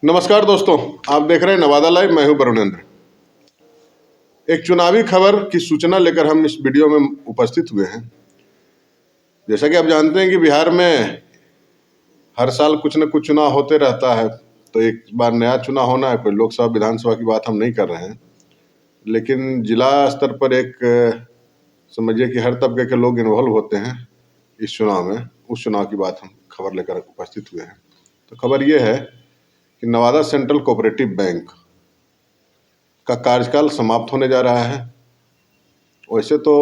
नमस्कार दोस्तों, आप देख रहे हैं नवादा लाइव। मैं हूं वरुणेंद्र। एक चुनावी खबर की सूचना लेकर हम इस वीडियो में उपस्थित हुए हैं। जैसा कि आप जानते हैं कि बिहार में हर साल कुछ न कुछ चुनाव होते रहता है, तो एक बार नया चुनाव होना है। कोई लोकसभा विधानसभा की बात हम नहीं कर रहे हैं, लेकिन जिला स्तर पर एक समझिए कि हर तबके के लोग इन्वॉल्व होते हैं इस चुनाव में। उस चुनाव की बात हम खबर लेकर उपस्थित हुए हैं। तो खबर ये है कि नवादा सेंट्रल कोऑपरेटिव बैंक का कार्यकाल समाप्त होने जा रहा है। वैसे तो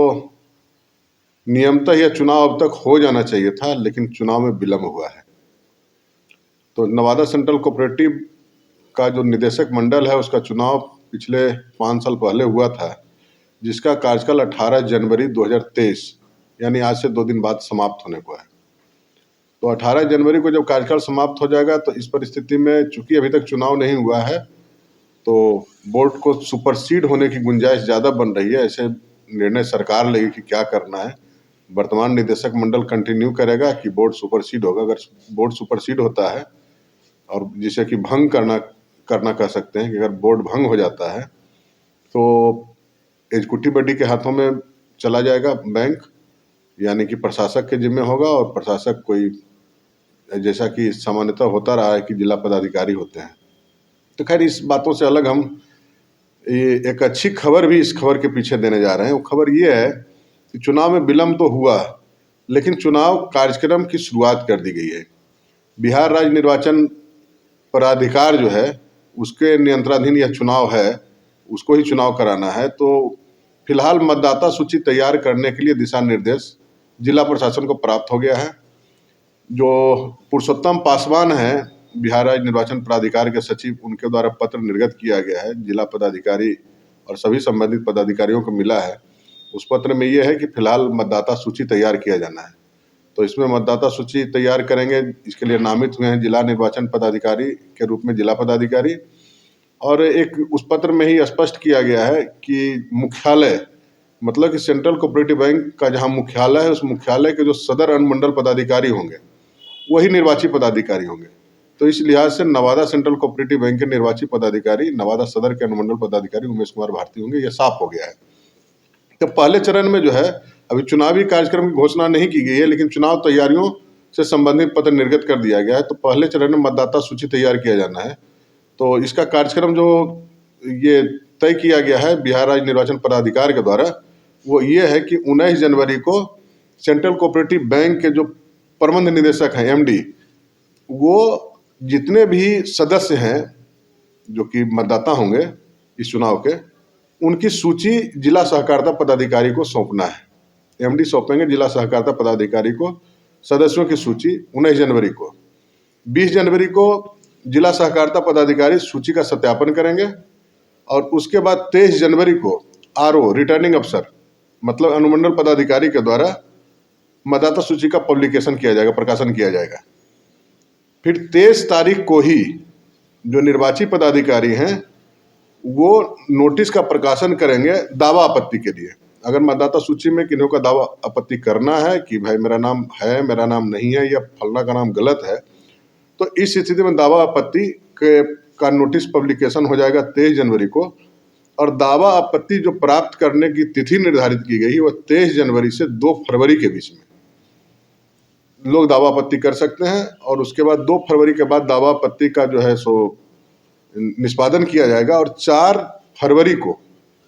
नियमतः यह चुनाव अब तक हो जाना चाहिए था, लेकिन चुनाव में विलम्ब हुआ है। तो नवादा सेंट्रल कोऑपरेटिव का जो निदेशक मंडल है, उसका चुनाव पिछले 5 साल पहले हुआ था, जिसका कार्यकाल 18 जनवरी 2023 यानी आज से 2 दिन बाद समाप्त होने को है। तो 18 जनवरी को जब कार्यकाल समाप्त हो जाएगा, तो इस परिस्थिति में चूंकि अभी तक चुनाव नहीं हुआ है, तो बोर्ड को सुपरसीड होने की गुंजाइश ज़्यादा बन रही है। ऐसे निर्णय सरकार लेगी कि क्या करना है। वर्तमान निदेशक मंडल कंटिन्यू करेगा कि बोर्ड सुपरसीड होगा। अगर बोर्ड सुपरसीड होता है, और जिसे कि भंग करना कह सकते हैं कि अगर बोर्ड भंग हो जाता है तो एग्जीक्यूटिव बॉडी के हाथों में चला जाएगा बैंक, यानी कि प्रशासक के जिम्मे होगा। और प्रशासक कोई, जैसा कि सामान्यतः होता रहा है कि जिला पदाधिकारी होते हैं। तो खैर, इस बातों से अलग हम एक अच्छी खबर भी इस खबर के पीछे देने जा रहे हैं। वो खबर ये है कि चुनाव में विलम्ब तो हुआ, लेकिन चुनाव कार्यक्रम की शुरुआत कर दी गई है। बिहार राज्य निर्वाचन प्राधिकार जो है, उसके नियंत्रणाधीन यह चुनाव है, उसको ही चुनाव कराना है। तो फिलहाल मतदाता सूची तैयार करने के लिए दिशा निर्देश जिला प्रशासन को प्राप्त हो गया है। जो पुरुषोत्तम पासवान हैं, बिहार राज्य निर्वाचन प्राधिकार के सचिव, उनके द्वारा पत्र निर्गत किया गया है। जिला पदाधिकारी और सभी संबंधित पदाधिकारियों को मिला है। उस पत्र में ये है कि फिलहाल मतदाता सूची तैयार किया जाना है। तो इसमें मतदाता सूची तैयार करेंगे, इसके लिए नामित हुए हैं जिला निर्वाचन पदाधिकारी के रूप में जिला पदाधिकारी। और एक उस पत्र में ही स्पष्ट किया गया है कि मुख्यालय, मतलब कि सेंट्रल कोऑपरेटिव बैंक का जहां मुख्यालय है, उस मुख्यालय के जो सदर अनुमंडल पदाधिकारी होंगे, वही निर्वाची पदाधिकारी होंगे। तो इस लिहाज से नवादा सेंट्रल कोऑपरेटिव बैंक के निर्वाची पदाधिकारी नवादा सदर के अनुमंडल पदाधिकारी उमेश कुमार भारती होंगे। यह साफ हो गया है। तो पहले चरण में जो है, अभी चुनावी कार्यक्रम की घोषणा नहीं की गई है, लेकिन चुनाव तैयारियों से संबंधित पत्र निर्गत कर दिया गया है। तो पहले चरण में मतदाता सूची तैयार किया जाना है। तो इसका कार्यक्रम जो ये तय किया गया है बिहार राज्य निर्वाचन पदाधिकारी के द्वारा, वो ये है कि 19 जनवरी को सेंट्रल कोऑपरेटिव बैंक के जो प्रबंध निदेशक हैं, एमडी, वो जितने भी सदस्य हैं जो कि मतदाता होंगे इस चुनाव के, उनकी सूची जिला सहकारिता पदाधिकारी को सौंपना है। एमडी सौंपेंगे जिला सहकारिता पदाधिकारी को सदस्यों की सूची 19 जनवरी को। 20 जनवरी को जिला सहकारिता पदाधिकारी सूची का सत्यापन करेंगे, और उसके बाद 23 जनवरी को आरओ, रिटर्निंग अफसर, मतलब अनुमंडल पदाधिकारी के द्वारा मतदाता सूची का पब्लिकेशन किया जाएगा, प्रकाशन किया जाएगा। फिर 23 तारीख को ही जो निर्वाची पदाधिकारी हैं, वो नोटिस का प्रकाशन करेंगे दावा आपत्ति के लिए। अगर मतदाता सूची में किन्हीं का दावा आपत्ति करना है कि भाई मेरा नाम है, मेरा नाम नहीं है, या फलना का नाम गलत है, तो इस स्थिति में दावा आपत्ति का नोटिस पब्लिकेशन हो जाएगा 23 जनवरी को। और दावा आपत्ति जो प्राप्त करने की तिथि निर्धारित की गई है, वह 23 जनवरी से 2 फरवरी के बीच में लोग दावा आपत्ति कर सकते हैं। और उसके बाद 2 फरवरी के बाद दावा आपत्ति का जो है सो निष्पादन किया जाएगा, और 4 फरवरी को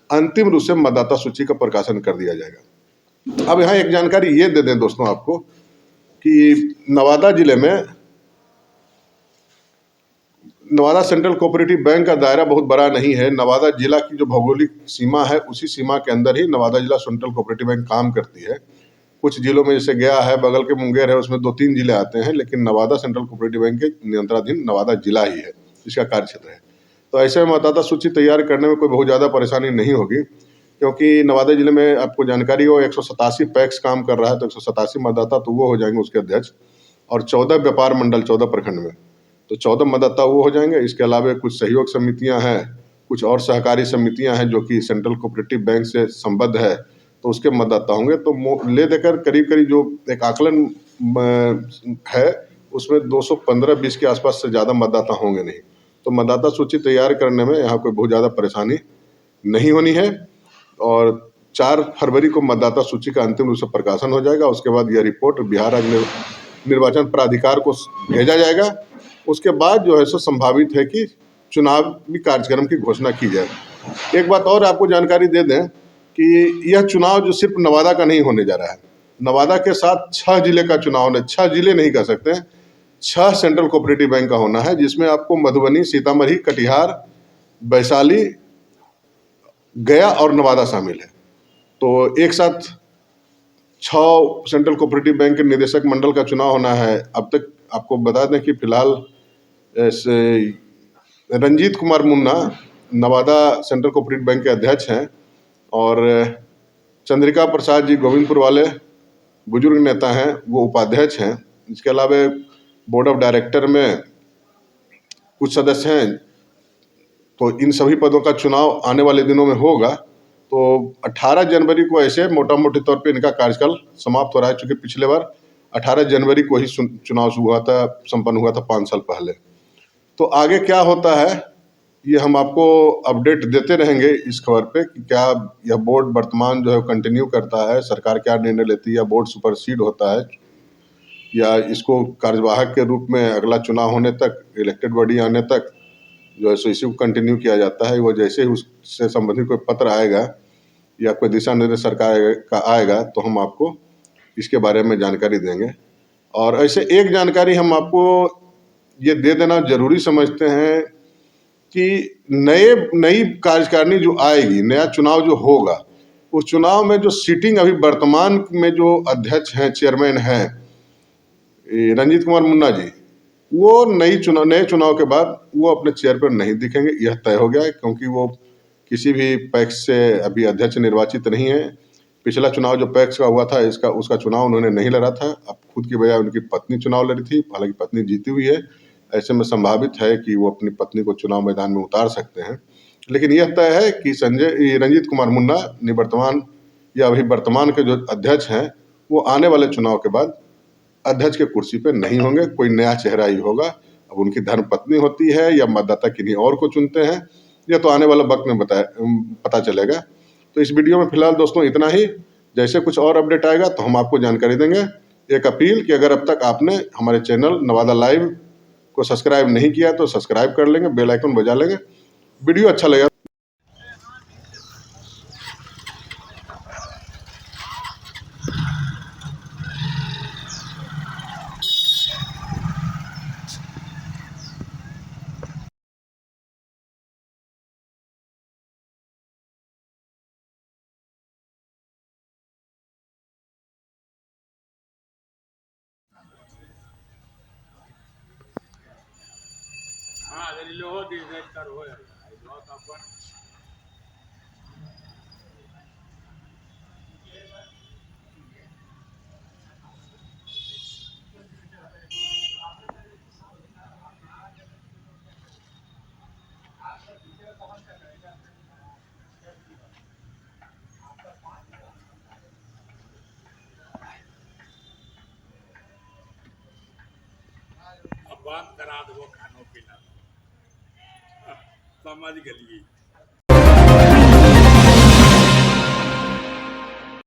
अंतिम रूप से मतदाता सूची का प्रकाशन कर दिया जाएगा। अब यहाँ एक जानकारी ये दे दें दोस्तों आपको कि नवादा जिले में नवादा सेंट्रल कोऑपरेटिव बैंक का दायरा बहुत बड़ा नहीं है। नवादा जिला की जो भौगोलिक सीमा है, उसी सीमा के अंदर ही नवादा जिला सेंट्रल कोऑपरेटिव बैंक काम करती है। कुछ जिलों में जैसे गया है, बगल के मुंगेर है, उसमें 2-3 जिले आते हैं, लेकिन नवादा सेंट्रल कोऑपरेटिव बैंक के नियंत्रणाधीन नवादा जिला ही है, इसका कार्य क्षेत्र है। तो ऐसे में मतदाता सूची तैयार करने में कोई बहुत ज़्यादा परेशानी नहीं होगी, क्योंकि नवादा जिले में आपको जानकारी हो 187 पैक्स काम कर रहा है। तो 187 मतदाता तो वो हो जाएंगे, उसके अध्यक्ष, और 14 व्यापार मंडल 14 प्रखंड में, तो 14 मतदाता वो हो जाएंगे। इसके अलावा कुछ सहयोग समितियां हैं, कुछ और सहकारी समितियां हैं जो कि सेंट्रल कोऑपरेटिव बैंक से संबद्ध है, तो उसके मतदाता होंगे। तो ले देकर करीब करीब जो एक आकलन है, उसमें 215-20 के आसपास से ज़्यादा मतदाता होंगे नहीं। तो मतदाता सूची तैयार करने में यहाँ कोई बहुत ज़्यादा परेशानी नहीं होनी है। और 4 फरवरी को मतदाता सूची का अंतिम रूप से प्रकाशन हो जाएगा। उसके बाद यह रिपोर्ट बिहार राज्य निर्वाचन प्राधिकार को भेजा जाएगा। उसके बाद जो है सो संभावित है कि चुनावी कार्यक्रम की घोषणा की जाए। एक बात और आपको जानकारी दे दें कि यह चुनाव जो सिर्फ नवादा का नहीं होने जा रहा है, नवादा के साथ 6 जिले का चुनाव होना, 6 जिले नहीं कह सकते, 6 सेंट्रल कोऑपरेटिव बैंक का होना है, जिसमें आपको मधुबनी, सीतामढ़ी, कटिहार, वैशाली, गया और नवादा शामिल है। तो एक साथ 6 सेंट्रल कोऑपरेटिव बैंक के निदेशक मंडल का चुनाव होना है। अब तक आपको बता दें कि फिलहाल Ranjit Kumar Munna Nawada central cooperative bank के अध्यक्ष हैं और चंद्रिका प्रसाद जी गोविंदपुर वाले बुजुर्ग नेता हैं, वो उपाध्यक्ष हैं। इसके अलावा बोर्ड ऑफ डायरेक्टर में कुछ सदस्य हैं। तो इन सभी पदों का चुनाव आने वाले दिनों में होगा। तो 18 जनवरी को ऐसे मोटा मोटी तौर पे इनका कार्यकाल समाप्त हो रहा है, चूँकि पिछले बार 18 जनवरी को ही चुनाव हुआ था, संपन्न हुआ था 5 साल पहले। तो आगे क्या होता है ये हम आपको अपडेट देते रहेंगे इस खबर पे कि क्या यह बोर्ड वर्तमान जो है कंटिन्यू करता है, सरकार क्या निर्णय लेती है, या बोर्ड सुपरसीड होता है, या इसको कार्यवाहक के रूप में अगला चुनाव होने तक, इलेक्टेड बॉडी आने तक जो है सो इसी को कंटिन्यू किया जाता है। वो जैसे ही उससे संबंधित कोई पत्र आएगा या कोई दिशा निर्देश सरकार का आएगा तो हम आपको इसके बारे में जानकारी देंगे। और ऐसे एक जानकारी हम आपको ये दे देना जरूरी समझते हैं कि नई कार्यकारिणी जो आएगी, नया चुनाव जो होगा, उस चुनाव में जो सीटिंग अभी वर्तमान में जो अध्यक्ष हैं, चेयरमैन हैं रंजीत कुमार मुन्ना जी, वो नए चुनाव के बाद वो अपने चेयर पर नहीं दिखेंगे, यह तय हो गया है। क्योंकि वो किसी भी पक्ष से अभी अध्यक्ष निर्वाचित नहीं है। पिछला चुनाव जो पैक्स का हुआ था उसका चुनाव उन्होंने नहीं लड़ा था। अब खुद की बजाय उनकी पत्नी चुनाव लड़ी थी, हालांकि पत्नी जीती हुई है। ऐसे में संभावित है कि वो अपनी पत्नी को चुनाव मैदान में उतार सकते हैं। लेकिन यह तय है कि रंजीत कुमार मुन्ना निवर्तमान या अभी वर्तमान के जो अध्यक्ष हैं वो आने वाले चुनाव के बाद अध्यक्ष के कुर्सी पे नहीं होंगे, कोई नया चेहरा ही होगा। अब उनकी धर्मपत्नी होती है या मतदाता किन्हीं और को चुनते हैं, यह तो आने वाला वक्त में पता चलेगा। तो इस वीडियो में फिलहाल दोस्तों इतना ही। जैसे कुछ और अपडेट आएगा तो हम आपको जानकारी देंगे। एक अपील कि अगर अब तक आपने हमारे चैनल नवादा लाइव को सब्सक्राइब नहीं किया तो सब्सक्राइब कर लेंगे, बेल आइकन बजा लेंगे। वीडियो अच्छा लगा अब बात करा दो खानों पीना समझ गलिए।